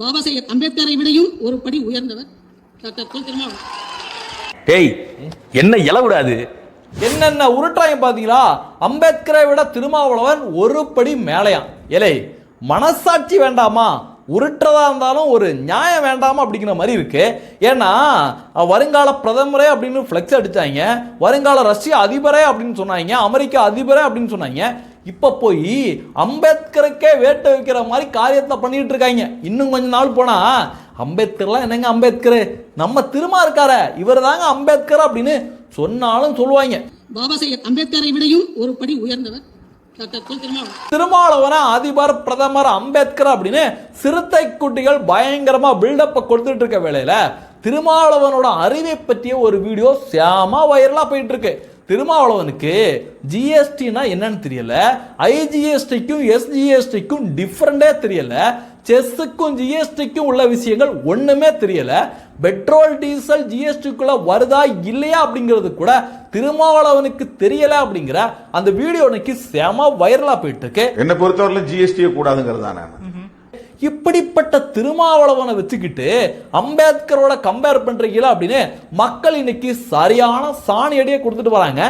பாபா சாஹேப் அம்பேத்கரை விடையும் ஒரு படி உயர்ந்தவர் டாக்டர் தொல் திருமாவளவன். டேய் என்ன இளவுடாது என்னென்ன உருட்டாங்க பாத்தீங்களா? அம்பேத்கரை விட திருமாவளவன் ஒரு படி மேலையாம். ஏலே, மனசாட்சி வேண்டாமா? உருட்டுறதா இருந்தாலும் ஒரு நியாயம் வேண்டாமா அப்படிங்கிற மாதிரி இருக்கு. ஏன்னா வருங்கால பிரதமரே அப்படின்னு ஃப்ளெக்ஸ் அடிச்சாங்க, வருங்கால ரஷ்ய அதிபரே அப்படின்னு சொன்னாங்க, அமெரிக்க அதிபரே அப்படின்னு சொன்னாங்க. இப்ப போய் அம்பேத்கருக்கே வேட்டு வைக்கிற மாதிரி காரியத்தை பண்ணிட்டு இருக்காங்க. இன்னும் கொஞ்ச நாள் போனா அம்பேத்கர்லாம் என்னங்க அம்பேத்கர், நம்ம திருமா இருக்கார இவர் தாங்க அம்பேத்கர் அப்படின்னு சொன்னாலும் சொல்லுவாங்க. பாபா சாஹேப் அம்பேத்கரை விடையும் ஒரு படி உயர்ந்தவர் டாக்டர் தொல் திருமாவளவன். திருமாவளவன அதிபர் பிரதமர் அம்பேத்கர் அப்படின்னு சிறுத்தை குட்டிகள் பயங்கரமா பில்டப் கொடுத்துட்டு இருக்க வேளையில திருமாவளவனோட அறிவை பற்றிய ஒரு வீடியோ சேமா வைரலா போயிட்டு இருக்கு. திருமாவளவனுக்கு ஜிஎஸ்டினா என்னன்னு தெரியல, ஐஜிஎஸ்டிக்கும் எஸ்ஜிஎஸ்டிக்கும் டிஃபரெண்டே தெரியல, செஸ்ஸுக்கும் ஜிஎஸ்டிக்கும் உள்ள விஷயங்கள் ஒண்ணுமே தெரியல, பெட்ரோல் டீசல் ஜிஎஸ்டிக்குள்ள வருதா இல்லையா அப்படிங்கிறது கூட திருமாவளவனுக்கு தெரியல அப்படிங்கிற அந்த வீடியோ இன்னைக்கு சேமா வைரலா போயிட்டு இருக்கு. என்ன பொறுத்தவரையிலும் ஜிஎஸ்டி கூடாதுங்கிறதா? இப்படிப்பட்ட திருமாவளவனை வச்சுக்கிட்டு அம்பேத்கரோட கம்பேர் பண்றீங்களா அப்படின்னு மக்கள் இன்னைக்கு சரியான சாணி அடியை கொடுத்துட்டு வராங்க.